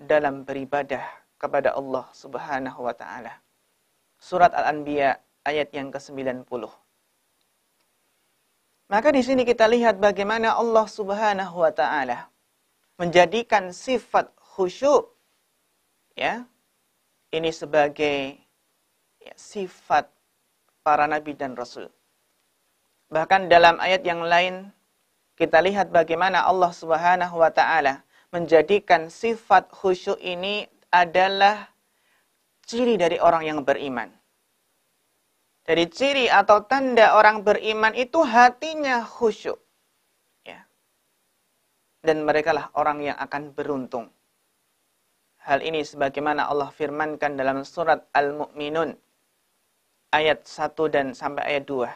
dalam beribadah kepada Allah Subhanahu wa taala. Surat Al-Anbiya ayat yang ke-90. Maka di sini kita lihat bagaimana Allah Subhanahu wa taala menjadikan sifat khusyuk ya ini sebagai sifat para nabi dan rasul. Bahkan dalam ayat yang lain kita lihat bagaimana Allah Subhanahu wa taala menjadikan sifat khusyuk ini adalah ciri dari orang yang beriman. Jadi ciri atau tanda orang beriman itu hatinya khusyuk. Ya. Dan merekalah orang yang akan beruntung. Hal ini sebagaimana Allah firmankan dalam surat Al-Mu'minun ayat 1 dan sampai ayat 2.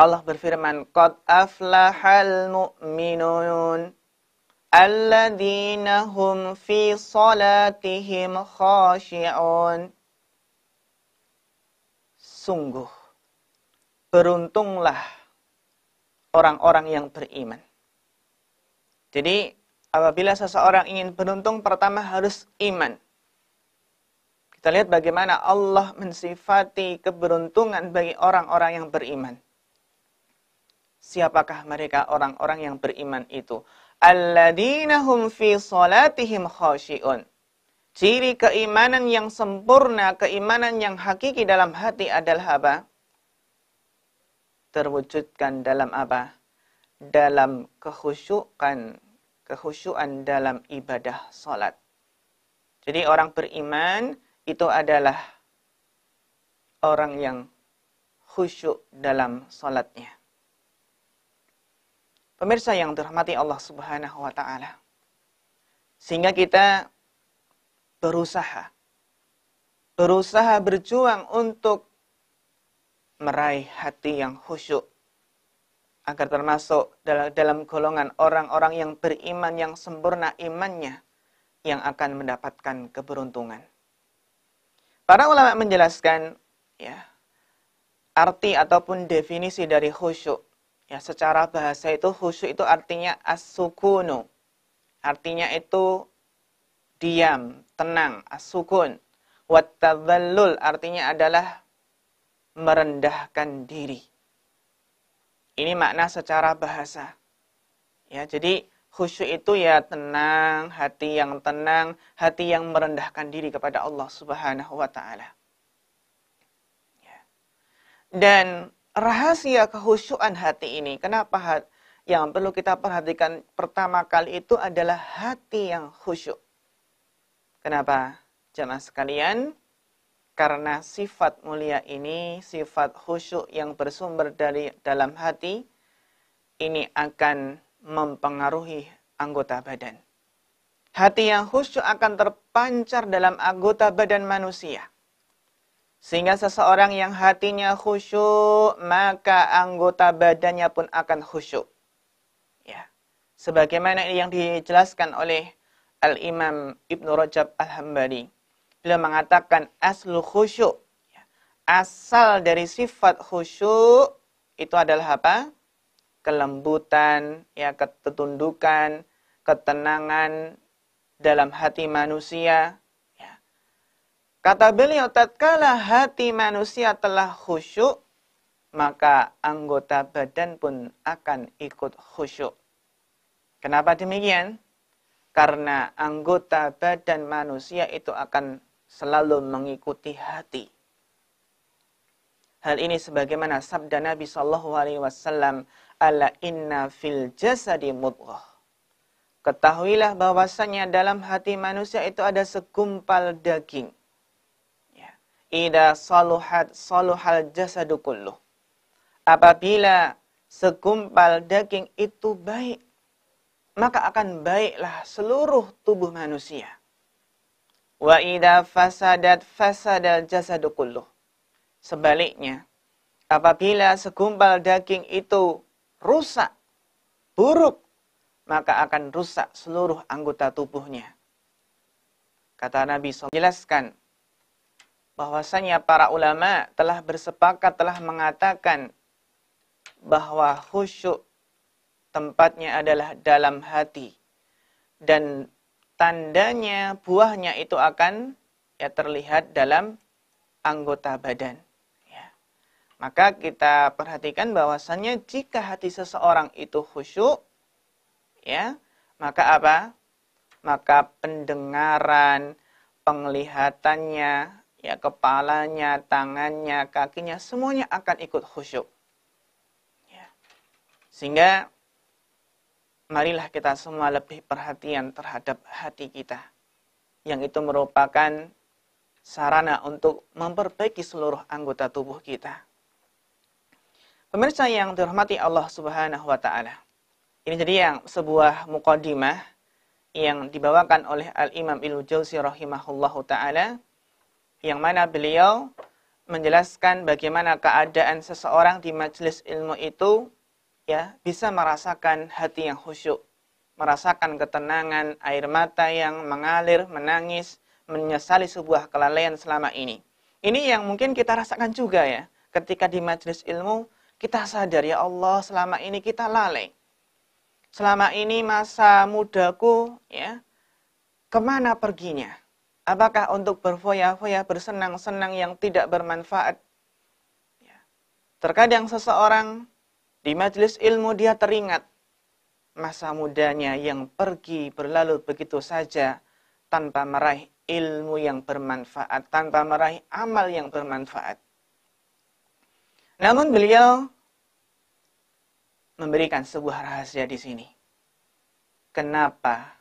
Allah berfirman, "Qad aflahal mu'minun alladzina hum fi salatihim khashi'un." Sungguh beruntunglah orang-orang yang beriman. Jadi apabila seseorang ingin beruntung, pertama harus iman. Kita lihat bagaimana Allah mensifati keberuntungan bagi orang-orang yang beriman. Siapakah mereka orang-orang yang beriman itu? Alladzina hum fi salatihim khashi'un. Ciri keimanan yang sempurna, keimanan yang hakiki dalam hati adalah apa? Terwujudkan dalam apa? Dalam kekhusyukan dalam ibadah salat. Jadi orang beriman itu adalah orang yang khusyuk dalam salatnya. Pemirsa yang dirahmati Allah Subhanahu wa taala. Sehingga kita berusaha berjuang untuk meraih hati yang khusyuk agar termasuk dalam golongan orang-orang yang beriman yang sempurna imannya yang akan mendapatkan keberuntungan. Para ulama menjelaskan ya arti ataupun definisi dari khusyuk. Ya, secara bahasa itu khusyuk itu artinya as-sukunu. Artinya itu diam, tenang, as-sukun. Wat-tadhallul artinya adalah merendahkan diri. Ini makna secara bahasa. Ya, jadi khusyuk itu ya tenang, hati yang tenang, hati yang merendahkan diri kepada Allah Subhanahu wa taala. Ya. Dan rahasia kekhusyukan hati ini, kenapa yang perlu kita perhatikan pertama kali itu adalah hati yang khusyuk. Kenapa? Jemaah sekalian, karena sifat mulia ini, sifat khusyuk yang bersumber dari dalam hati, ini akan mempengaruhi anggota badan. Hati yang khusyuk akan terpancar dalam anggota badan manusia. Sehingga seseorang yang hatinya khusyuk, maka anggota badannya pun akan khusyuk. Ya. Sebagaimana yang dijelaskan oleh Al-Imam Ibnu Rajab Al-Hambali. Beliau mengatakan aslu khusyuk. Asal dari sifat khusyuk itu adalah apa? Kelembutan, ya, ketundukan, ketenangan dalam hati manusia. Ya. Kata beliau, tatkala hati manusia telah khusyuk, maka anggota badan pun akan ikut khusyuk. Kenapa demikian? Karena anggota badan manusia itu akan selalu mengikuti hati. Hal ini sebagaimana sabda Nabi sallallahu alaihi wasallam, "Ala inna fil jasadi mudghah." Ketahuilah bahwasanya dalam hati manusia itu ada segumpal daging. Ya. Idza saluhat saluhal jasadu kulluh. Apabila segumpal daging itu baik, maka akan baiklah seluruh tubuh manusia. Wa idza fasadat fasadal jasadu kulluh. Sebaliknya, apabila segumpal daging itu rusak, buruk, maka akan rusak seluruh anggota tubuhnya. Kata Nabi SAW, jelaskan bahwasanya para ulama telah bersepakat, telah mengatakan bahwa khusyuk tempatnya adalah dalam hati. Dan tandanya, buahnya itu akan ya terlihat dalam anggota badan. Ya. Maka kita perhatikan bahwasannya jika hati seseorang itu khusyuk, ya, maka apa? Maka pendengaran, penglihatannya, ya kepalanya, tangannya, kakinya, semuanya akan ikut khusyuk. Ya. Sehingga marilah kita semua lebih perhatian terhadap hati kita. Yang itu merupakan sarana untuk memperbaiki seluruh anggota tubuh kita. Pemirsa yang dirahmati Allah Subhanahu wa taala. Ini jadi yang sebuah muqaddimah yang dibawakan oleh Al-Imam Ibnu Jauzi rahimahullahu taala, yang mana beliau menjelaskan bagaimana keadaan seseorang di majelis ilmu itu ya bisa merasakan hati yang khusyuk, merasakan ketenangan, air mata yang mengalir, menangis, menyesali sebuah kelalaian selama ini. Ini yang mungkin kita rasakan juga ya, ketika di majelis ilmu kita sadar, ya Allah, selama ini kita lalai. Selama ini masa mudaku ya kemana perginya? Apakah untuk berfoya-foya, bersenang-senang yang tidak bermanfaat? Ya. Terkadang seseorang di majelis ilmu dia teringat masa mudanya yang pergi berlalu begitu saja tanpa meraih ilmu yang bermanfaat, tanpa meraih amal yang bermanfaat. Namun beliau memberikan sebuah rahasia di sini. Kenapa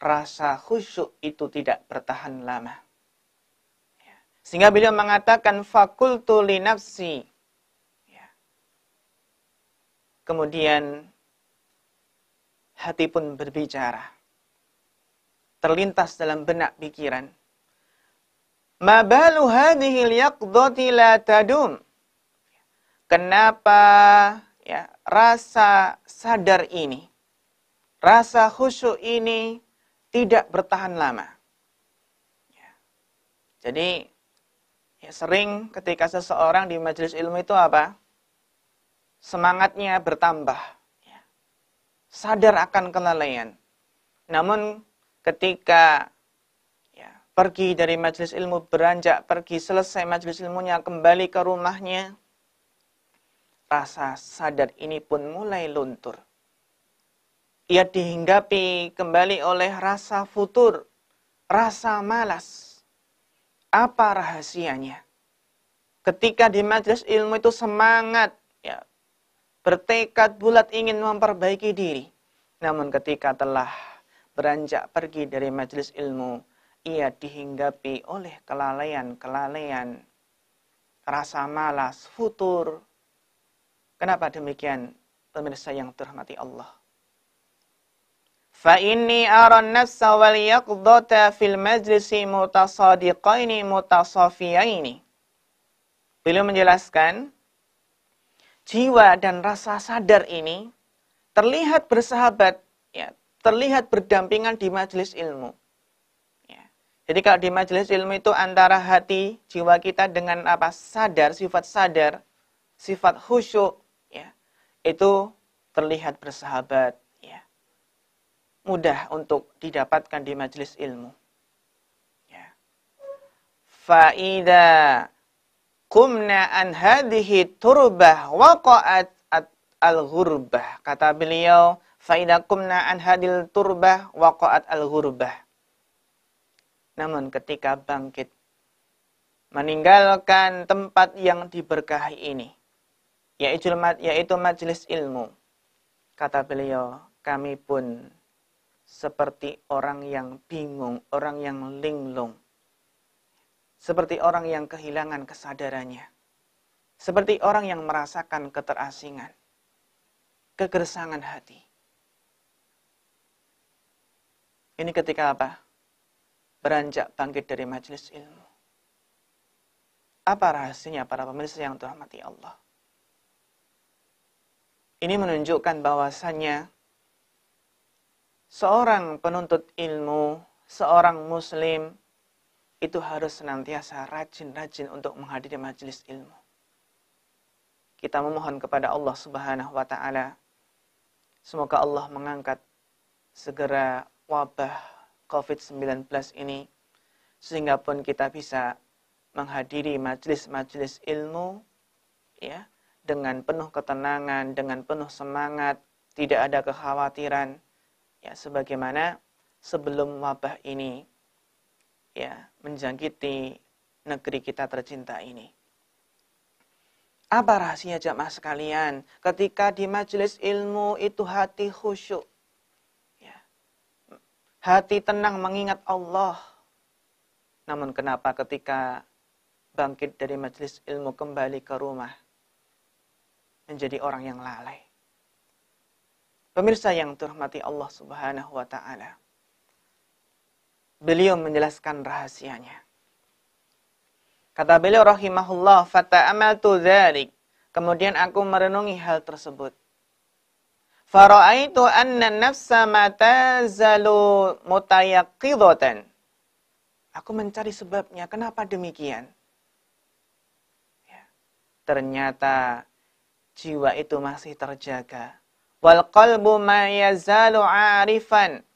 rasa khusyuk itu tidak bertahan lama? Sehingga beliau mengatakan fakultu li nafsi. Kemudian hati pun berbicara. Terlintas dalam benak pikiran. Ma balu hadhihi al-yaqdati la tadum. Kenapa ya rasa sadar ini, rasa khusyuk ini tidak bertahan lama? Ya. Jadi ya sering ketika seseorang di majelis ilmu itu apa? Semangatnya bertambah, ya. Sadar akan kelalaian. Namun ketika ya, pergi dari majelis ilmu, beranjak pergi, selesai majelis ilmunya, kembali ke rumahnya, rasa sadar ini pun mulai luntur. Ia dihinggapi kembali oleh rasa futur, rasa malas. Apa rahasianya? Ketika di majelis ilmu itu semangat, ya, bertekad bulat ingin memperbaiki diri. Namun ketika telah beranjak pergi dari majelis ilmu, ia dihinggapi oleh kelalaian-kelalaian, rasa malas, futur. Kenapa demikian, pemirsa yang dirahmati Allah? Fa inni aran nafsa wal yaqdata fil majlisi mutasadiqaini mutasafiyaini. Beliau menjelaskan, jiwa dan rasa sadar ini terlihat bersahabat, ya, terlihat berdampingan di majelis ilmu. Ya. Jadi kalau di majelis ilmu itu antara hati, jiwa kita dengan apa? Sadar, sifat khusyuk, ya, itu terlihat bersahabat, ya. Mudah untuk didapatkan di majelis ilmu. Ya. Faida qumna an hadhihi turbah waqa'at al-ghurbah. Kata beliau, faida qumna an hadil turbah waqa'at al-ghurbah. Namun ketika bangkit meninggalkan tempat yang diberkahi ini, yaitu majelis ilmu, kata beliau, kami pun seperti orang yang bingung, orang yang linglung. Seperti orang yang kehilangan kesadarannya. Seperti orang yang merasakan keterasingan, kegersangan hati. Ini ketika apa? Beranjak bangkit dari majelis ilmu. Apa rahasianya para pemirsa yang dirahmati Allah? Ini menunjukkan bahwasannya seorang penuntut ilmu, seorang muslim, itu harus senantiasa rajin-rajin untuk menghadiri majelis ilmu. Kita memohon kepada Allah Subhanahu wa taala, semoga Allah mengangkat segera wabah COVID-19 ini, sehingga pun kita bisa menghadiri majelis-majelis ilmu ya dengan penuh ketenangan, dengan penuh semangat, tidak ada kekhawatiran ya sebagaimana sebelum wabah ini ya menjangkiti negeri kita tercinta ini. Apa rahasia jamaah sekalian? Ketika di majelis ilmu itu hati khusyuk. Ya. Hati tenang mengingat Allah. Namun kenapa ketika bangkit dari majelis ilmu kembali ke rumah menjadi orang yang lalai? Pemirsa yang dirahmati Allah Subhanahu wa taala. Beliau menjelaskan rahasianya. Kata beliau rahimahullah, fata'amaltu dzalik. Kemudian aku merenungi hal tersebut. Fara'aitu anna nafsa ma tazalu mutayaqqidatan. Aku mencari sebabnya, kenapa demikian? Ya. Ternyata jiwa itu masih terjaga. Wal qalbu ma yazalu 'arifan.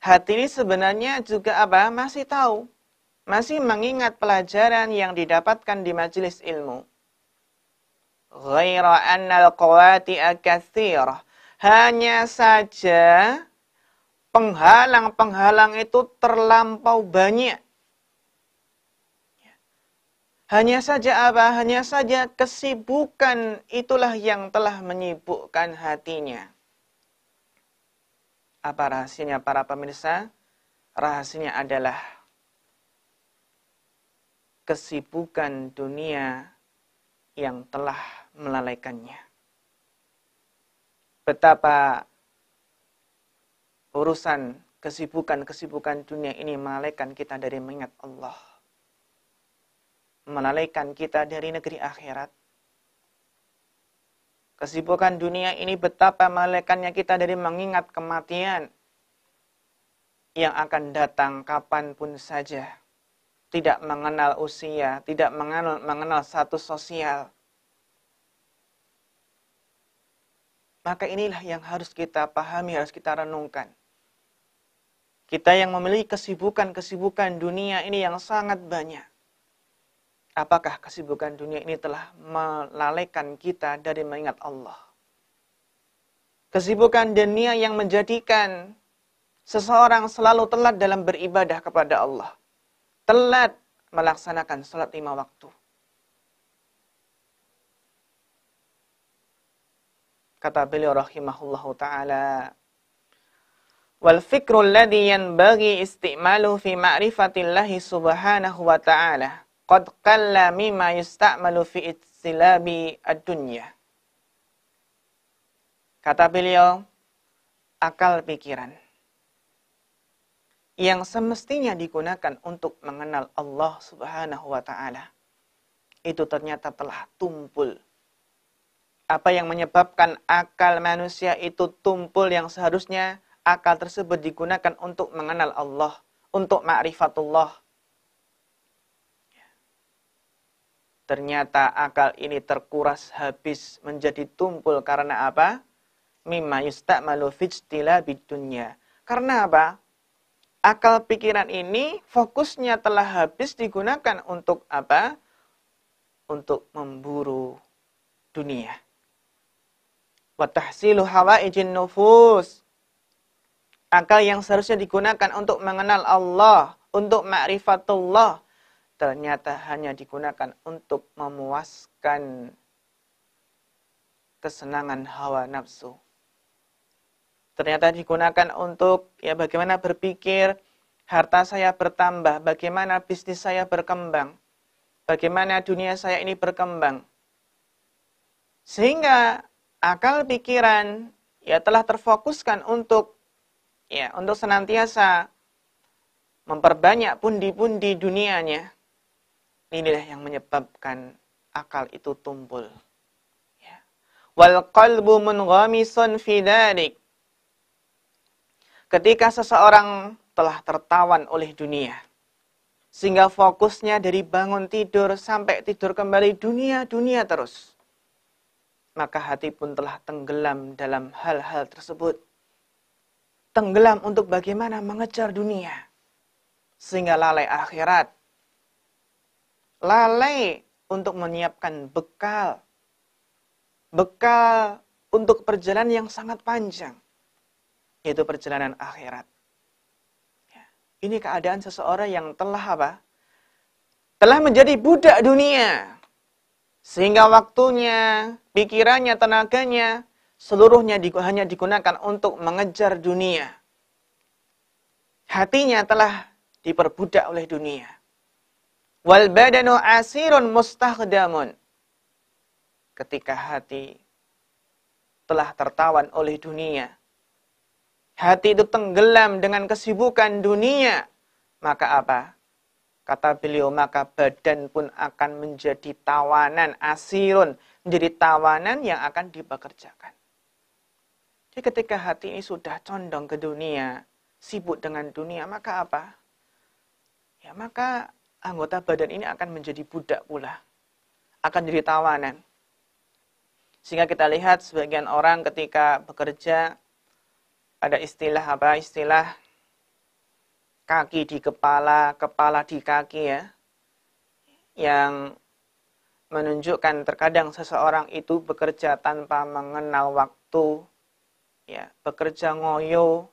Hati ini sebenarnya juga apa? Masih tahu. Masih mengingat pelajaran yang didapatkan di majelis ilmu. Ghaira annal qawati'a katsirah. Hanya saja penghalang-penghalang itu terlampau banyak. Hanya saja apa? Hanya saja kesibukan itulah yang telah menyibukkan hatinya. Apa rahasianya para pemirsa? Rahasianya adalah kesibukan dunia yang telah melalaikannya. Betapa urusan kesibukan dunia ini melalaikan kita dari mengingat Allah. Melalaikan kita dari negeri akhirat. Kesibukan dunia ini betapa melalaikannya kita dari mengingat kematian yang akan datang kapanpun saja. Tidak mengenal usia, tidak mengenal status sosial. Maka inilah yang harus kita pahami, harus kita renungkan. Kita yang memiliki kesibukan dunia ini yang sangat banyak. Apakah kesibukan dunia ini telah melalaikan kita dari mengingat Allah? Kesibukan dunia yang menjadikan seseorang selalu telat dalam beribadah kepada Allah. Telat melaksanakan salat 5 waktu. Kata beliau rahimahullahu ta'ala, wal fikru alladhi yanbaghi isti'malu fi ma'rifatillahi subhanahu wa ta'ala qad qalla mimma yusta'malu fi istilabi ad-dunya. Kata beliau, akal pikiran yang semestinya digunakan untuk mengenal Allah Subhanahu wa ta'ala itu ternyata telah tumpul. Apa yang menyebabkan akal manusia itu tumpul yang seharusnya akal tersebut digunakan untuk mengenal Allah, untuk ma'rifatullah. Ternyata akal ini terkuras habis menjadi tumpul karena apa? Mimma yusta'malu fi ijtilabid dunya. Karena apa? Akal pikiran ini fokusnya telah habis digunakan untuk apa? Untuk memburu dunia. Wa tahsilu hawaijin nufus. Akal yang seharusnya digunakan untuk mengenal Allah, untuk ma'rifatullah, ternyata hanya digunakan untuk memuaskan kesenangan hawa nafsu. Ternyata digunakan untuk ya bagaimana berpikir harta saya bertambah, bagaimana bisnis saya berkembang, bagaimana dunia saya ini berkembang. Sehingga akal pikiran ya telah terfokuskan untuk senantiasa memperbanyak pundi-pundi dunianya. Inilah yang menyebabkan akal itu tumpul. Ya. Wal qalbu munghamisun fi dzalik. Ketika seseorang telah tertawan oleh dunia, sehingga fokusnya dari bangun tidur sampai tidur kembali dunia terus, maka hati pun telah tenggelam dalam hal-hal tersebut. tenggelam untuk bagaimana mengejar dunia, sehingga lalai akhirat, lalai untuk menyiapkan bekal untuk perjalanan yang sangat panjang, yaitu perjalanan akhirat. Ini keadaan seseorang yang telah apa? Telah menjadi budak dunia. Sehingga waktunya, pikirannya, tenaganya, seluruhnya hanya digunakan untuk mengejar dunia. Hatinya telah diperbudak oleh dunia. Wal badanu asirun mustakhdamun. Ketika hati telah tertawan oleh dunia, hati itu tenggelam dengan kesibukan dunia, maka apa? Kata beliau, maka badan pun akan menjadi tawanan, asirun, menjadi tawanan yang akan dipekerjakan. Jadi ketika hati ini sudah condong ke dunia, sibuk dengan dunia, maka apa? Ya, maka anggota badan ini akan menjadi budak pula. Akan jadi tawanan. Sehingga kita lihat sebagian orang ketika bekerja, ada istilah apa? Istilah kaki di kepala, kepala di kaki ya. Yang menunjukkan terkadang seseorang itu bekerja tanpa mengenal waktu, ya, bekerja ngoyo.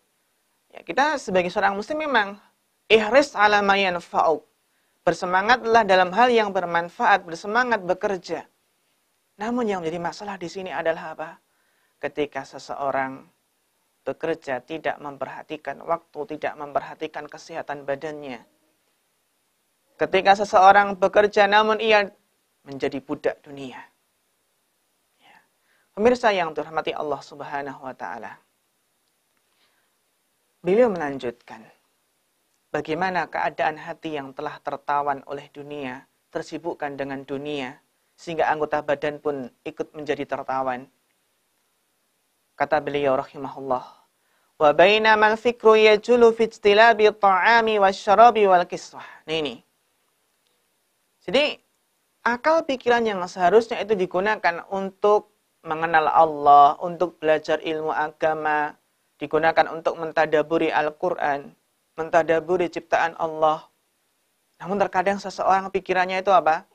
Ya, kita sebagai seorang muslim memang ihris ala ma yanfa'uk. Bersemangatlah dalam hal yang bermanfaat, bersemangat bekerja. Namun yang menjadi masalah di sini adalah apa? Ketika seseorang bekerja tidak memperhatikan waktu, tidak memperhatikan kesehatan badannya. Ketika seseorang bekerja namun ia menjadi budak dunia. Ya. Pemirsa yang dirahmati Allah Subhanahu wa taala. Beliau melanjutkan, bagaimana keadaan hati yang telah tertawan oleh dunia, tersibukkan dengan dunia, sehingga anggota badan pun ikut menjadi tertawan. Kata beliau rahimahullah, wa bainama al-fikru yajulu fi ijtilabi at-ta'ami wasyarabi wal kiswah. Nah ini. Jadi akal pikiran yang seharusnya itu digunakan untuk mengenal Allah, untuk belajar ilmu agama, digunakan untuk mentadaburi Al-Qur'an, mentadaburi ciptaan Allah. Namun terkadang seseorang pikirannya itu apa?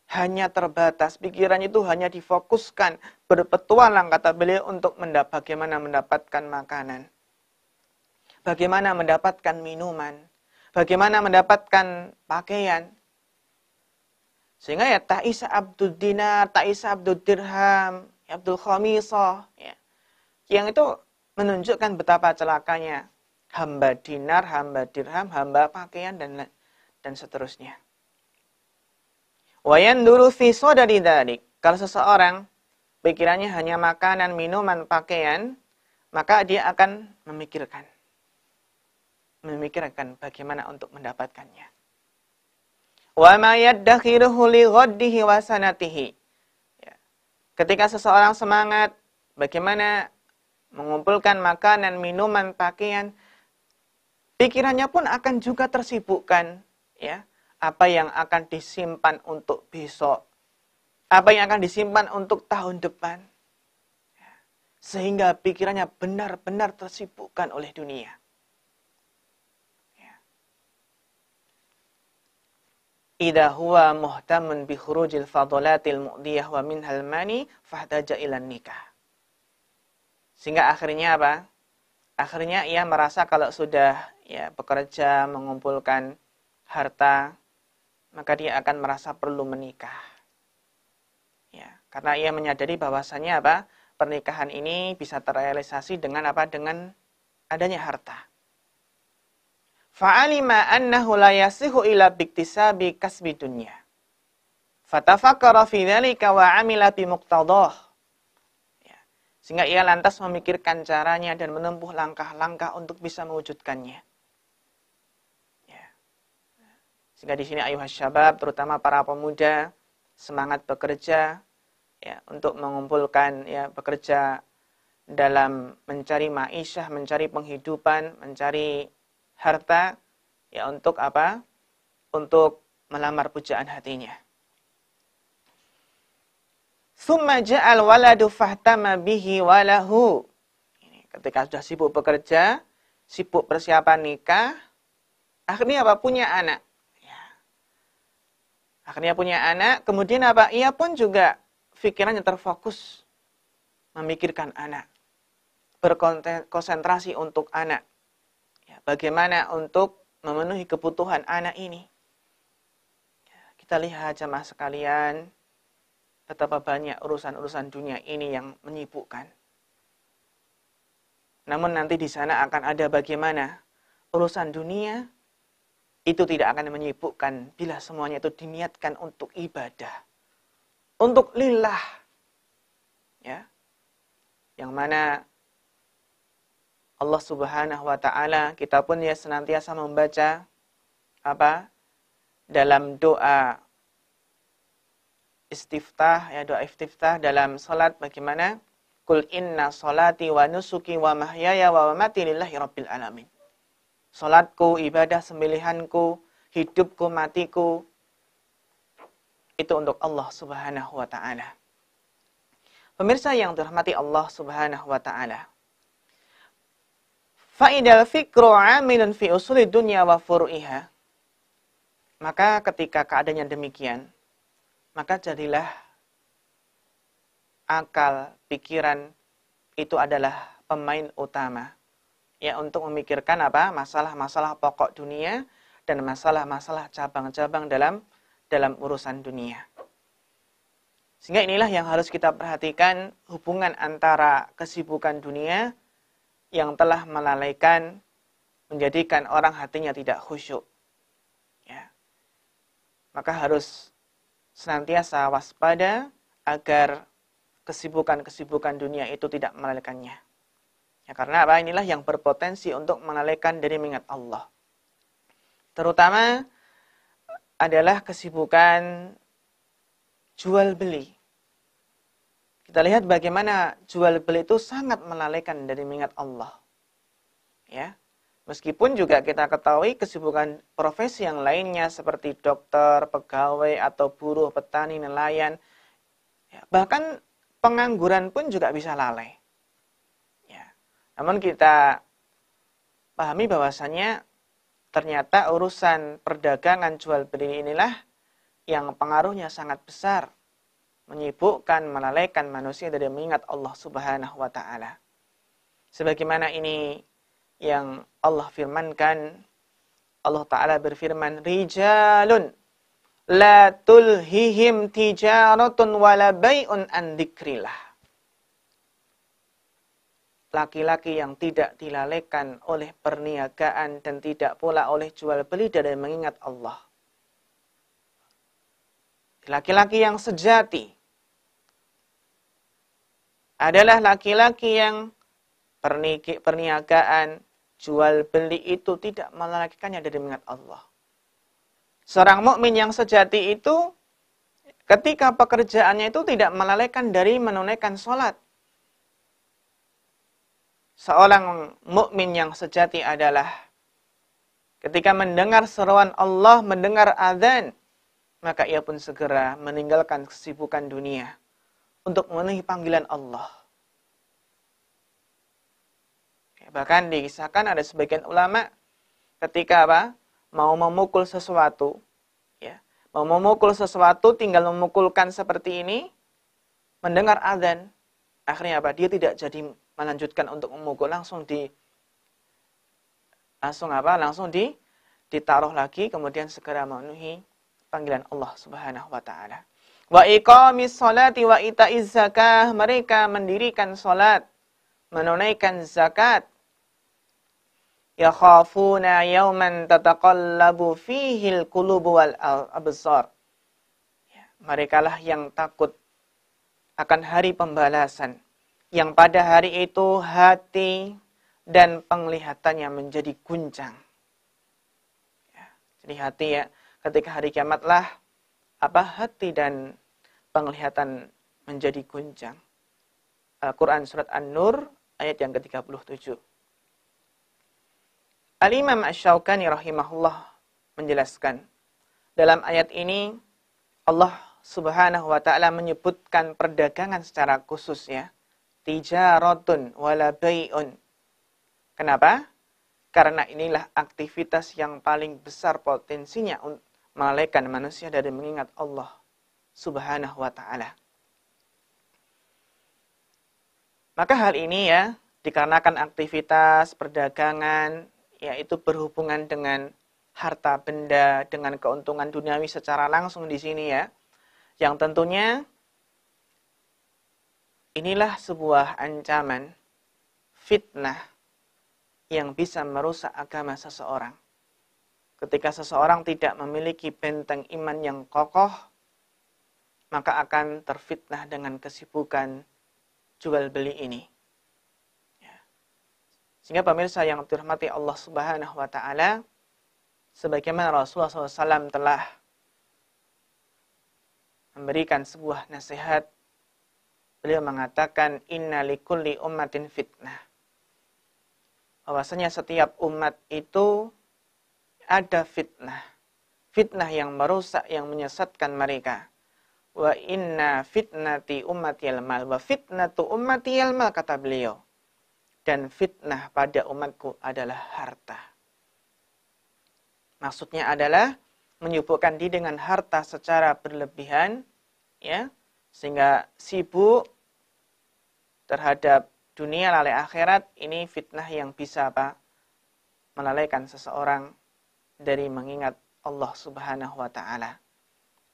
Hanya terbatas, pikirannya itu hanya difokuskan, berpetualang kata beliau untuk bagaimana mendapatkan makanan, bagaimana mendapatkan minuman, bagaimana mendapatkan pakaian. Sehingga ya ta'isa abdud dinar, ta'isa abdud dirham, abdul khamisah, ya. Yang itu menunjukkan betapa celakanya hamba dinar, hamba dirham, hamba pakaian dan seterusnya. Wa yanduru fi sadari dzalik. Kalau seseorang pikirannya hanya makanan, minuman, pakaian, maka dia akan memikirkan bagaimana untuk mendapatkannya. Wa ma yaddakhiruhu li ghaddihi wa sanatihi. Ya. Ketika seseorang semangat bagaimana mengumpulkan makanan, minuman, pakaian, pikirannya pun akan juga tersibukkan, ya. Apa yang akan disimpan untuk besok, apa yang akan disimpan untuk tahun depan, sehingga pikirannya benar-benar tersibukkan oleh dunia. Idza huwa muhtamun bi khurujil fadalatil mu'diyah wa minhal mani fahtaja ilan nikah. Sehingga akhirnya apa? Akhirnya ia merasa kalau sudah ya bekerja mengumpulkan harta, maka dia akan merasa perlu menikah. Ya, karena ia menyadari bahwasannya apa? Pernikahan ini bisa terrealisasi dengan apa? Dengan adanya harta. Fa'alima annahu la yasihu ila biktisabi kasbi dunya. Fatafakkara fi dzalika wa 'amila bi muqtadah. Ya. Sehingga ia lantas memikirkan caranya dan menempuh langkah-langkah untuk bisa mewujudkannya. Sehingga di sini ayuhas syabab, terutama para pemuda, semangat bekerja ya untuk mengumpulkan ya bekerja dalam mencari ma'isyah, mencari penghidupan, mencari harta ya untuk apa? Untuk melamar pujaan hatinya. Tsumma ja'al waladu fahtama bihi walahu. Ketika sudah sibuk bekerja, sibuk persiapan nikah, akhirnya apa? Punya anak. Ya. Akhirnya punya anak, kemudian apa? Ia pun juga pikirannya terfokus memikirkan anak. Berkonsentrasi untuk anak. Ya, bagaimana untuk memenuhi kebutuhan anak ini. Ya, kita lihat jemaah sekalian, betapa banyak urusan-urusan dunia ini yang menyibukkan. Namun nanti di sana akan ada bagaimana urusan dunia itu tidak akan menyibukkan bila semuanya itu diniatkan untuk ibadah. Untuk lillah. Ya. Yang mana Allah Subhanahu wa taala, kita pun ya senantiasa membaca apa? Dalam doa istiftah, ya doa istiftah dalam salat bagaimana? Qul inna salati wa nusuki wa mahyaya wa mamati lillahi rabbil alamin. Salatku, ibadah sembelihanku, hidupku, matiku itu untuk Allah Subhanahu wa taala. Pemirsa yang dirahmati Allah Subhanahu wa taala. Fa'idal fikru 'amilun fi usuli dunya wa furu'iha. Maka ketika keadaannya demikian, maka jadilah akal, pikiran itu adalah pemain utama. Ya, untuk memikirkan apa? Masalah-masalah pokok dunia dan masalah-masalah cabang-cabang dalam urusan dunia. Sehingga inilah yang harus kita perhatikan, hubungan antara kesibukan dunia yang telah melalaikan, menjadikan orang hatinya tidak khusyuk. Ya. Maka harus senantiasa waspada agar kesibukan-kesibukan dunia itu tidak melalaikannya. Ya, karena apa? Inilah yang berpotensi untuk melalaikan dari mengingat Allah. Terutama adalah kesibukan jual beli. Kita lihat bagaimana jual beli itu sangat melalaikan dari mengingat Allah. Ya. Meskipun juga kita ketahui kesibukan profesi yang lainnya seperti dokter, pegawai atau buruh, petani, nelayan, ya, bahkan pengangguran pun juga bisa lalai. Ya. Namun kita pahami bahwasannya ternyata urusan perdagangan jual beli inilah yang pengaruhnya sangat besar, menyibukkan, melalaikan manusia dari mengingat Allah Subhanahu wa taala. Sebagaimana ini yang Allah firmankan, Allah taala berfirman, rijalun la tulhihim tijaratun wala bai'un an dzikrillah. Laki-laki yang tidak dilalaikan oleh perniagaan dan tidak pula oleh jual beli dari mengingat Allah. Laki-laki yang sejati adalah laki-laki yang perniagaan, jual beli itu tidak melalaikannya dari mengingat Allah. Seorang mukmin yang sejati itu ketika pekerjaannya itu tidak melalaikan dari menunaikan sholat. Seorang mukmin yang sejati adalah ketika mendengar seruan Allah, mendengar azan, maka ia pun segera meninggalkan kesibukan dunia untuk memenuhi panggilan Allah. Bahkan dikisahkan ada sebagian ulama ketika apa? Mau memukul sesuatu, ya, mau memukul sesuatu tinggal memukulkan seperti ini, mendengar azan, akhirnya apa? Dia tidak jadi melanjutkan untuk memukul, langsung ditaruh lagi, kemudian segera memenuhi panggilan Allah Subhanahu wa taala. Wa iqamis sholati wa ita'iz zakah, mereka mendirikan salat, menunaikan zakat. Yakhafuna yawman tataqallabu fihil qulubu wal absar. Mereka lah yang takut akan hari pembalasan, yang pada hari itu hati dan penglihatannya menjadi guncang. Ya, jadi hati ya, ketika hari kiamatlah hati dan penglihatan menjadi guncang. Al-Quran surat An-Nur ayat yang ke-37. Al-Imam Asy-Syaukani rahimahullah menjelaskan, dalam ayat ini Allah Subhanahu wa taala menyebutkan perdagangan secara khusus ya, tijaratun wala bai'un. Kenapa? Karena inilah aktivitas yang paling besar potensinya melalaikan manusia dari mengingat Allah Subhanahu wa ta'ala. Maka hal ini ya, dikarenakan aktivitas perdagangan, yaitu berhubungan dengan harta benda, dengan keuntungan duniawi secara langsung di sini ya, yang tentunya inilah sebuah ancaman, fitnah, yang bisa merusak agama seseorang. Ketika seseorang tidak memiliki benteng iman yang kokoh, maka akan terfitnah dengan kesibukan jual beli ini. Ya. Sehingga pemirsa yang dirahmati Allah Subhanahu wa ta'ala, sebagaimana Rasulullah SAW telah memberikan sebuah nasihat, beliau mengatakan, inna likulli ummatin fitnah. Bahwasanya setiap umat itu ada fitnah. Fitnah yang merusak, yang menyesatkan mereka. Wa inna fitnati ummatiyal mal. Wa fitnatu ummatiyal mal, kata beliau. Dan fitnah pada umatku adalah harta. Maksudnya adalah menyibukkan diri dengan harta secara berlebihan, ya, sehingga sibuk terhadap dunia lalai akhirat. Ini fitnah yang bisa melalaikan seseorang dari mengingat Allah Subhanahu wa ta'ala.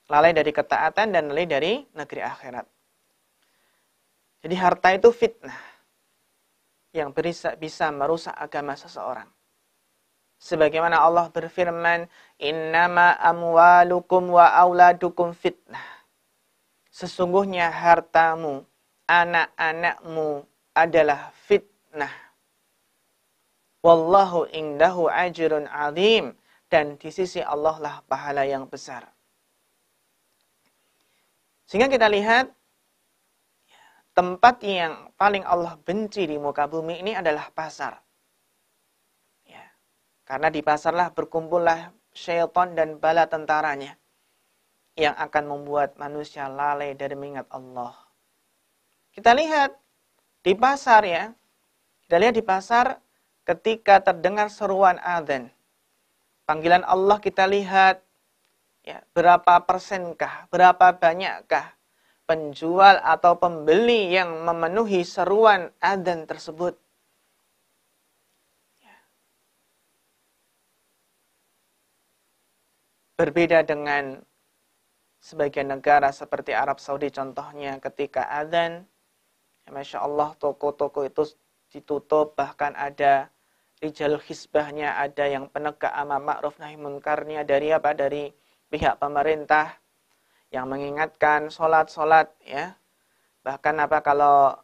Lalai dari ketaatan dan lalai dari negeri akhirat. Jadi harta itu fitnah yang bisa merusak agama seseorang. Sebagaimana Allah berfirman, innama amwalukum wa auladukum fitnah. Sesungguhnya hartamu, anak-anakmu adalah fitnah. Wallahu indahu ajrun azim. Dan di sisi Allah lah pahala yang besar. Sehingga kita lihat, tempat yang paling Allah benci di muka bumi ini adalah pasar. Ya. Karena di pasarlah berkumpullah syaitan dan bala tentaranya, yang akan membuat manusia lalai dari mengingat Allah. Kita lihat di pasar ya. Kita lihat di pasar ketika terdengar seruan adzan. Panggilan Allah kita lihat ya, berapa persenkah, berapa banyakkah penjual atau pembeli yang memenuhi seruan adzan tersebut. Ya. Berbeda dengan sebagian negara seperti Arab Saudi contohnya, ketika adzan, ya, Masya Allah, toko-toko itu ditutup, bahkan ada rijal hisbahnya, ada yang penegak amar ma'ruf nahi munkarnya dari pihak pemerintah yang mengingatkan sholat ya. Bahkan kalau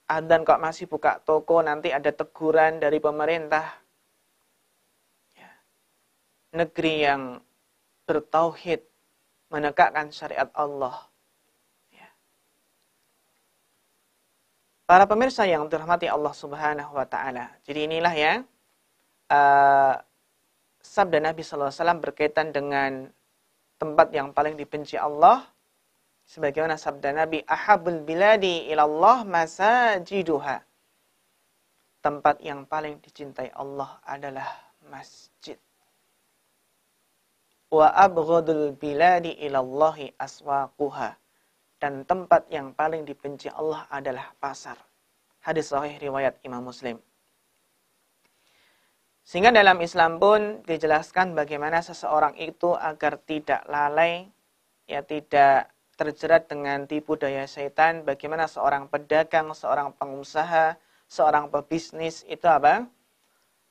adzan kok masih buka toko, nanti ada teguran dari pemerintah. Ya. Negeri yang bertauhid, menegakkan syariat Allah. Ya. Para pemirsa yang dirahmati Allah Subhanahu wa ta'ala. Jadi inilah ya sabda Nabi SAW berkaitan dengan tempat yang paling dibenci Allah. Sebagaimana sabda Nabi, ahabul biladi ilallah masajiduha. Tempat yang paling dicintai Allah adalah masjid. Wa abghadul biladi ilallahi aswaquha. Dan tempat yang paling dibenci Allah adalah pasar. Hadis sahih riwayat Imam Muslim. Sehingga dalam Islam pun dijelaskan bagaimana seseorang itu agar tidak lalai, ya, tidak terjerat dengan tipu daya syaitan. Bagaimana seorang pedagang, seorang pengusaha, seorang pebisnis itu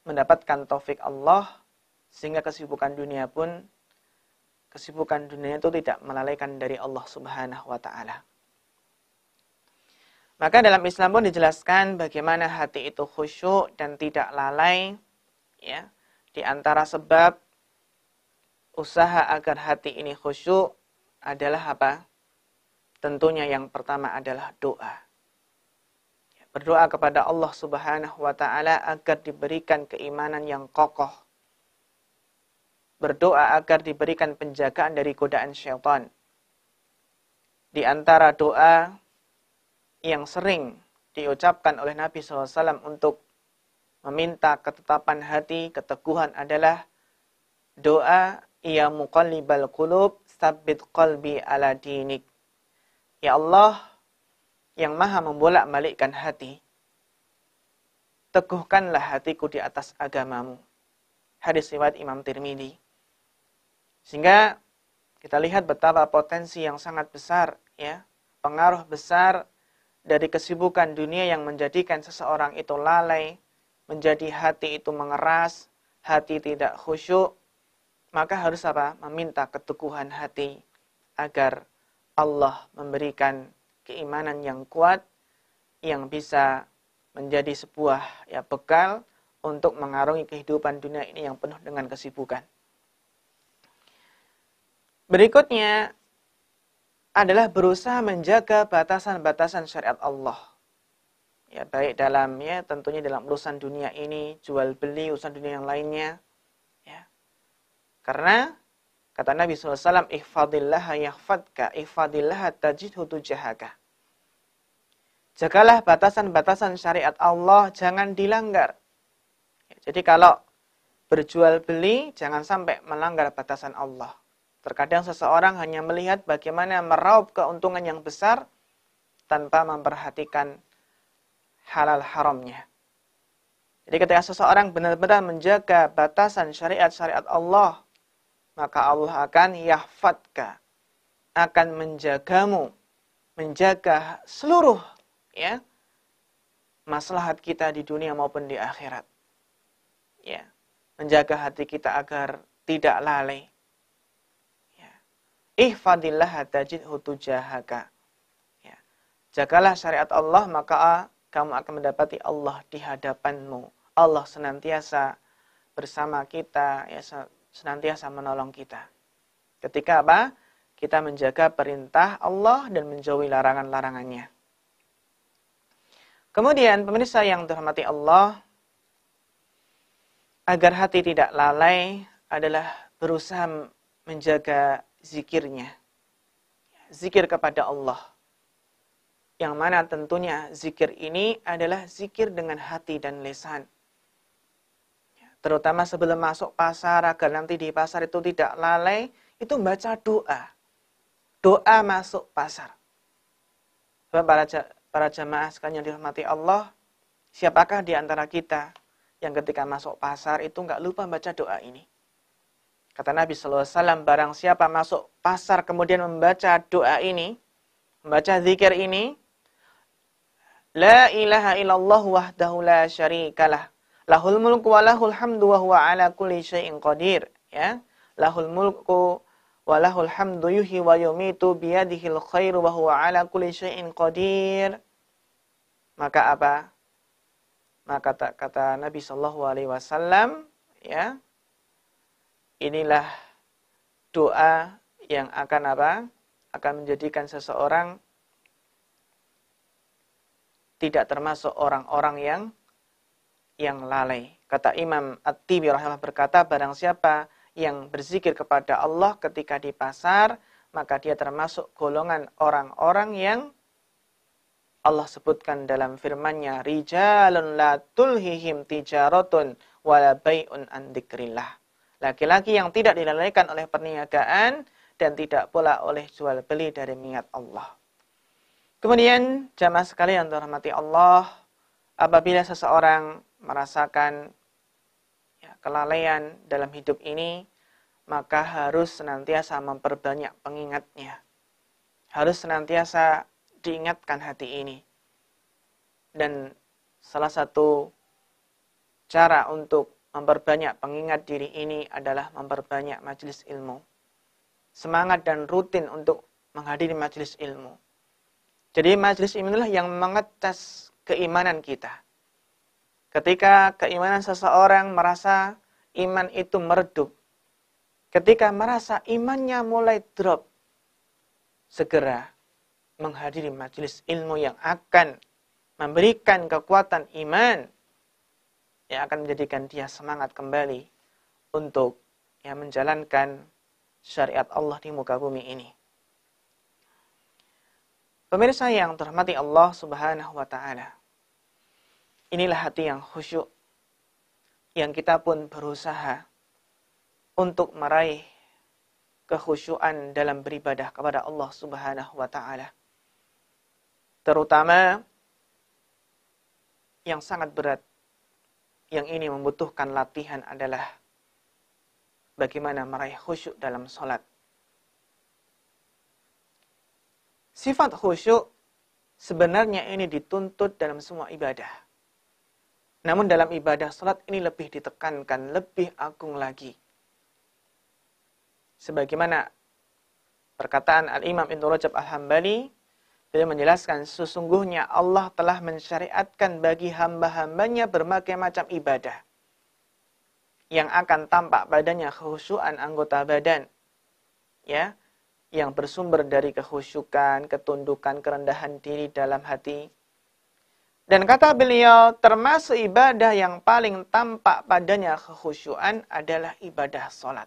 mendapatkan taufik Allah, sehingga kesibukan dunia itu tidak melalaikan dari Allah Subhanahu wa ta'ala. Maka dalam Islam pun dijelaskan bagaimana hati itu khusyuk dan tidak lalai. Ya, di antara sebab usaha agar hati ini khusyuk adalah Tentunya yang pertama adalah doa. Berdoa kepada Allah Subhanahu wa ta'ala agar diberikan keimanan yang kokoh. Berdoa agar diberikan penjagaan dari godaan syaitan. Di antara doa yang sering diucapkan oleh Nabi SAW untuk meminta ketetapan hati, keteguhan adalah doa, ya muqallibal qulub, tsabbit qalbi ala dinik. Ya Allah, yang maha membolak-balikkan hati, teguhkanlah hatiku di atas agamamu. Hadis riwayat Imam Tirmidzi. Sehingga kita lihat betapa potensi yang sangat besar, ya, pengaruh besar dari kesibukan dunia yang menjadikan seseorang itu lalai, menjadi hati itu mengeras, hati tidak khusyuk, maka harus apa? Meminta keteguhan hati agar Allah memberikan keimanan yang kuat yang bisa menjadi sebuah bekal untuk mengarungi kehidupan dunia ini yang penuh dengan kesibukan. Berikutnya adalah berusaha menjaga batasan-batasan syariat Allah. Ya, baik dalam tentunya dalam urusan dunia ini, jual beli, urusan dunia yang lainnya. Ya. Karena kata Nabi SAW, ihfadillaha yahfadka, ihfadillaha tajidhu tujahaka. Jagalah batasan-batasan syariat Allah, jangan dilanggar. Ya, jadi kalau berjual beli, jangan sampai melanggar batasan Allah. Terkadang seseorang hanya melihat bagaimana meraup keuntungan yang besar tanpa memperhatikan halal haramnya. Jadi ketika seseorang benar-benar menjaga batasan syariat-syariat Allah, maka Allah akan yahfadka, akan menjagamu, menjaga seluruh maslahat kita di dunia maupun di akhirat. Ya, menjaga hati kita agar tidak lalai. Ya. Ihfadillah tajidhu tujahaka. Ya. Jagalah syariat Allah, maka kamu akan mendapati Allah di hadapanmu. Allah senantiasa bersama kita, ya, senantiasa menolong kita. Ketika apa? Kita menjaga perintah Allah dan menjauhi larangan-larangannya. Kemudian pemirsa yang dirahmati Allah, agar hati tidak lalai adalah berusaha menjaga zikirnya. Zikir kepada Allah. Yang mana tentunya zikir ini adalah zikir dengan hati dan lisan. Terutama sebelum masuk pasar, agar nanti di pasar itu tidak lalai, itu membaca doa. Doa masuk pasar. Para jamaah sekalian yang dirahmati Allah, siapakah di antara kita yang ketika masuk pasar itu enggak lupa membaca doa ini? Kata Nabi SAW, barang siapa masuk pasar kemudian membaca doa ini, membaca zikir ini, la ilaha illallah wahdahu la syarikalah, lahul mulku wa lahul hamdu wa huwa ala kulli syai'in qadir. Ya, lahul mulku wa lahul hamdu yuhyi wa yumitu biyadihil khairu wa huwa ala kulli syai'in qadir. Maka apa? Maka kata Nabi sallallahu alaihi wasallam, ya, inilah doa yang akan apa? Akan menjadikan seseorang tidak termasuk orang-orang yang lalai. Kata Imam At-Tibi rahimahullah berkata, barang siapa yang berzikir kepada Allah ketika di pasar, maka dia termasuk golongan orang-orang yang Allah sebutkan dalam firman-Nya, rijalun la tulhihim tijaratun wala bai'un an dzikrillah. Laki-laki yang tidak dilalaikan oleh perniagaan dan tidak pula oleh jual beli dari mengingat Allah. Kemudian jamaah sekalian yang dirahmati Allah, apabila seseorang merasakan kelalaian dalam hidup ini, maka harus senantiasa memperbanyak pengingatnya. Harus senantiasa diingatkan hati ini. Dan salah satu cara untuk memperbanyak pengingat diri ini adalah memperbanyak majelis ilmu. Semangat dan rutin untuk menghadiri majelis ilmu. Jadi majelis ilmu inilah yang mengetes keimanan kita. Ketika keimanan seseorang merasa iman itu meredup, ketika merasa imannya mulai drop, segera menghadiri majelis ilmu yang akan memberikan kekuatan iman, yang akan menjadikan dia semangat kembali untuk menjalankan syariat Allah di muka bumi ini. Pemirsa yang terhormati Allah Subhanahu wa taala, inilah hati yang khusyuk, yang kita pun berusaha untuk meraih kekhusyuan dalam beribadah kepada Allah Subhanahu wa taala. Terutama yang sangat berat, yang ini membutuhkan latihan adalah bagaimana meraih khusyuk dalam salat. Sifat khusyuk sebenarnya ini dituntut dalam semua ibadah. Namun dalam ibadah salat ini lebih ditekankan, lebih agung lagi. Sebagaimana perkataan Al-Imam Ibnu Rajab Al-Hambali, beliau menjelaskan sesungguhnya Allah telah mensyariatkan bagi hamba-hambanya berbagai macam ibadah yang akan tampak padanya kekhusyuan anggota badan, ya, yang bersumber dari kekhusyukan, ketundukan, kerendahan diri dalam hati. Dan kata beliau, termasuk ibadah yang paling tampak padanya kekhusyuan adalah ibadah salat.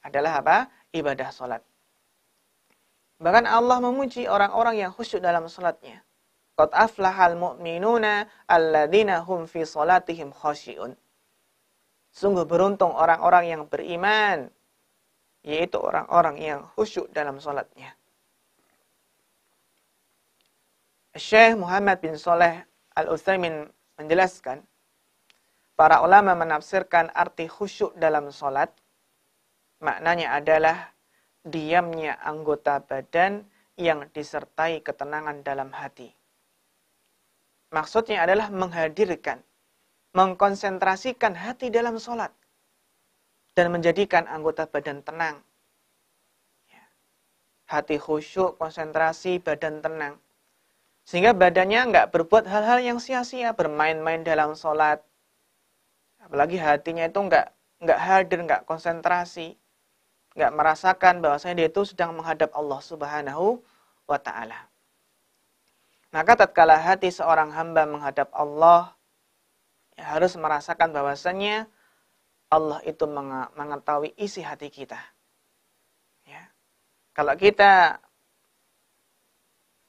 Adalah apa? Ibadah salat. Bahkan Allah memuji orang-orang yang khusyuk dalam salatnya. Qad aflahal mu'minuna alladzina hum fi salatihim khasyi'un. Sungguh beruntung orang-orang yang beriman, yaitu orang-orang yang khusyuk dalam salatnya. Syekh Muhammad bin Shalih Al-Utsaimin menjelaskan, para ulama menafsirkan arti khusyuk dalam salat, maknanya adalah diamnya anggota badan yang disertai ketenangan dalam hati. Maksudnya adalah menghadirkan, mengkonsentrasikan hati dalam salat dan menjadikan anggota badan tenang. Hati khusyuk, konsentrasi, badan tenang. Sehingga badannya nggak berbuat hal-hal yang sia-sia, bermain-main dalam sholat. Apalagi hatinya itu nggak hadir, nggak konsentrasi, nggak merasakan bahwasanya dia itu sedang menghadap Allah Subhanahu wa taala. Maka tatkala hati seorang hamba menghadap Allah, ya harus merasakan bahwasanya Allah itu mengetahui isi hati kita. Ya. Kalau kita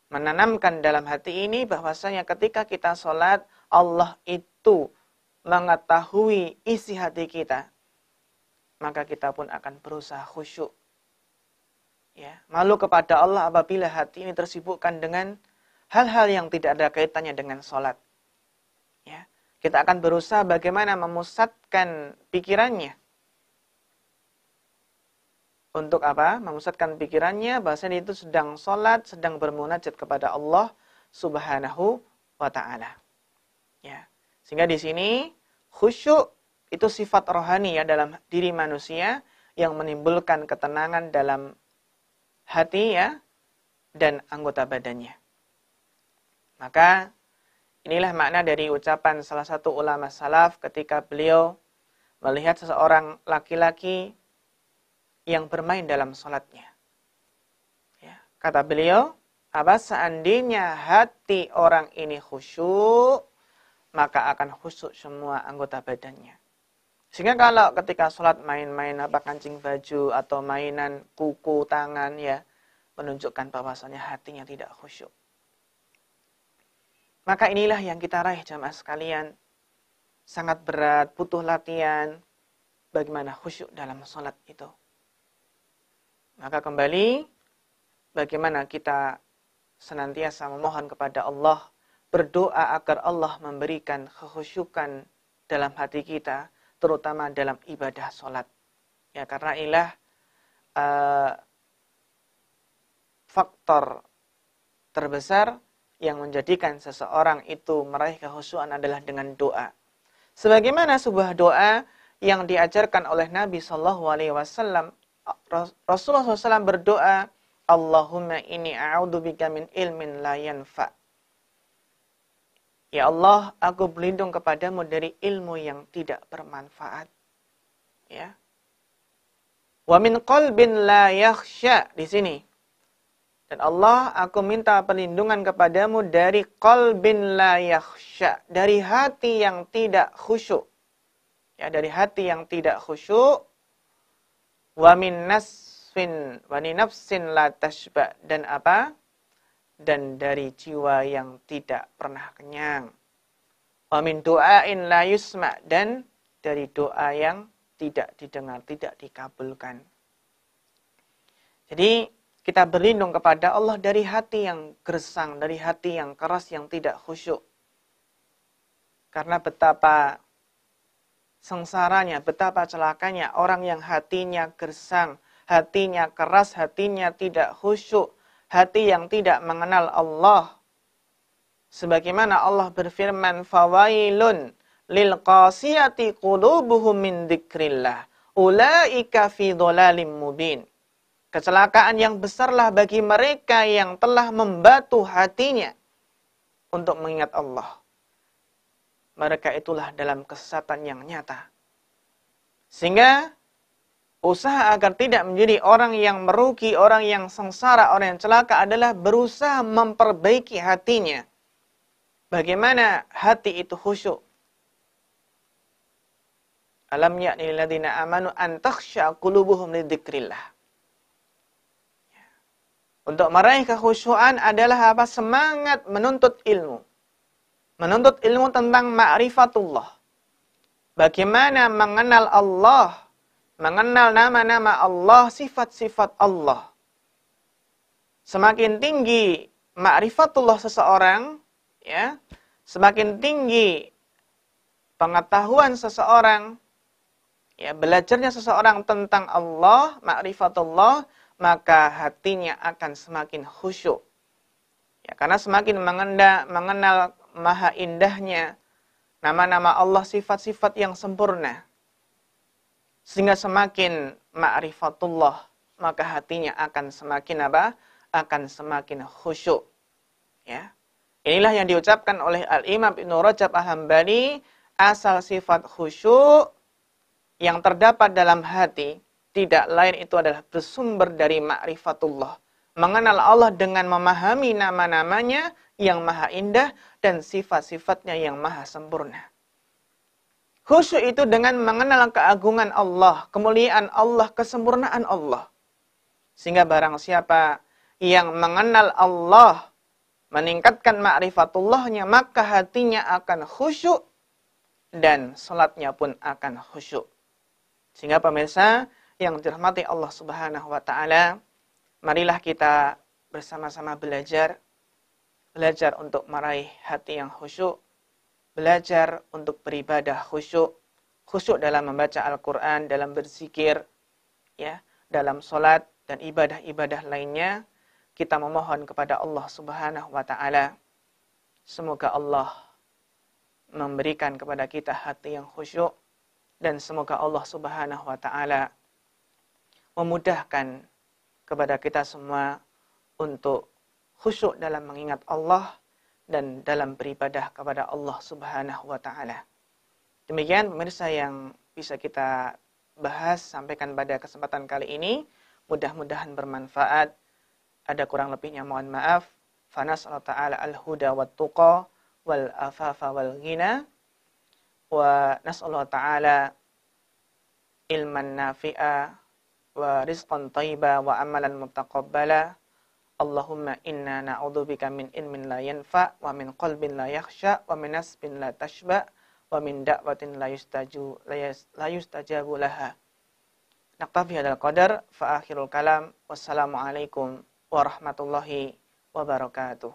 menanamkan dalam hati ini bahwasanya ketika kita sholat, Allah itu mengetahui isi hati kita, maka kita pun akan berusaha khusyuk. Ya, malu kepada Allah apabila hati ini tersibukkan dengan hal-hal yang tidak ada kaitannya dengan sholat. Ya, kita akan berusaha bagaimana memusatkan pikirannya. Untuk apa? Memusatkan pikirannya bahwasanya itu sedang sholat, sedang bermunajat kepada Allah Subhanahu wa taala. Ya. Sehingga di sini khusyuk itu sifat rohani ya dalam diri manusia yang menimbulkan ketenangan dalam hati ya dan anggota badannya. Maka inilah makna dari ucapan salah satu ulama salaf ketika beliau melihat seseorang laki-laki yang bermain dalam sholatnya. Ya, kata beliau, apa seandainya hati orang ini khusyuk, maka akan khusyuk semua anggota badannya. Sehingga kalau ketika sholat main-main apa kancing baju atau mainan kuku tangan ya, menunjukkan bahwasannya hatinya tidak khusyuk. Maka inilah yang kita raih jamaah sekalian. Sangat berat, butuh latihan. Bagaimana khusyuk dalam sholat itu. Maka kembali, bagaimana kita senantiasa memohon kepada Allah, berdoa agar Allah memberikan kekhusyukan dalam hati kita, terutama dalam ibadah sholat. Ya, karena inilah faktor terbesar yang menjadikan seseorang itu meraih kekhusyukan adalah dengan doa. Sebagaimana sebuah doa yang diajarkan oleh Nabi SAW, Rasulullah SAW berdoa, Allahumma inni a'udzubika min ilmin la yanfa. Ya Allah, aku berlindung kepadamu dari ilmu yang tidak bermanfaat. Ya. Wa min qalbin la yakhsha di sini. Dan Allah, aku minta perlindungan kepadamu dari qalbin la yakhsha, dari hati yang tidak khusyuk. Ya, dari hati yang tidak khusyuk. Wa min nafsin la tashba, dan apa? Dan dari jiwa yang tidak pernah kenyang. Wa min du'ain la yusma, dan dari doa yang tidak didengar, tidak dikabulkan. Jadi kita berlindung kepada Allah dari hati yang gersang, dari hati yang keras, yang tidak khusyuk. Karena betapa sengsaranya, betapa celakanya orang yang hatinya gersang, hatinya keras, hatinya tidak khusyuk, hati yang tidak mengenal Allah. Sebagaimana Allah berfirman, "Fawailun lil qasiyati qulubuhum min dzikrillah, ulaika fi dhalalim mubin." Kecelakaan yang besarlah bagi mereka yang telah membatu hatinya untuk mengingat Allah. Mereka itulah dalam kesesatan yang nyata. Sehingga usaha agar tidak menjadi orang yang merugi, orang yang sengsara, orang yang celaka adalah berusaha memperbaiki hatinya. Bagaimana hati itu khusyuk? Alam ya'ni lil ladzina amanu an takhsha qulubuhum li dzikrillah. Untuk meraih kekhusyuan adalah apa? Semangat menuntut ilmu. Menuntut ilmu tentang ma'rifatullah. Bagaimana mengenal Allah, mengenal nama-nama Allah, sifat-sifat Allah. Semakin tinggi ma'rifatullah seseorang, ya, semakin tinggi pengetahuan seseorang, ya, belajarnya seseorang tentang Allah, ma'rifatullah, maka hatinya akan semakin khusyuk. Ya, karena semakin mengenal maha indahnya nama-nama Allah, sifat-sifat yang sempurna. Sehingga semakin ma'rifatullah, maka hatinya akan semakin apa? Akan semakin khusyuk. Ya. Inilah yang diucapkan oleh Al-Imam Ibnu Rajab Al-Hambali, asal sifat khusyuk yang terdapat dalam hati tidak lain itu adalah bersumber dari ma'rifatullah. Mengenal Allah dengan memahami nama-namanya yang maha indah dan sifat-sifatnya yang maha sempurna. Khusyuk itu dengan mengenal keagungan Allah, kemuliaan Allah, kesempurnaan Allah. Sehingga barang siapa yang mengenal Allah, meningkatkan ma'rifatullahnya, maka hatinya akan khusyuk dan salatnya pun akan khusyuk. Sehingga pemirsa yang dirahmati Allah Subhanahu wa taala, marilah kita bersama-sama belajar untuk meraih hati yang khusyuk, belajar untuk beribadah khusyuk dalam membaca Al-Qur'an, dalam berzikir, ya, dalam salat dan ibadah-ibadah lainnya. Kita memohon kepada Allah Subhanahu wa taala, semoga Allah memberikan kepada kita hati yang khusyuk, dan semoga Allah Subhanahu wa taala memudahkan kepada kita semua untuk khusyuk dalam mengingat Allah dan dalam beribadah kepada Allah Subhanahu wa taala. Demikian pemirsa yang bisa kita bahas, sampaikan pada kesempatan kali ini. Mudah-mudahan bermanfaat. Ada kurang lebihnya mohon maaf. Fa nas'alullah ta'ala al-huda wat tuqa wal afafa wal ghina. Wa nas'alullah ta'ala ilman nafi'a wa rizqan thayyiba wa amalan mutaqabbala. Allahumma inna na'udzubika min ilmin la yanfa wa min qalbin la yakhsha wa min nasbin la tashba wa min da'watin la yustajabu laha. Naktafi hadzal qadar fa akhirul kalam. Wassalamu alaikum warahmatullahi wabarakatuh.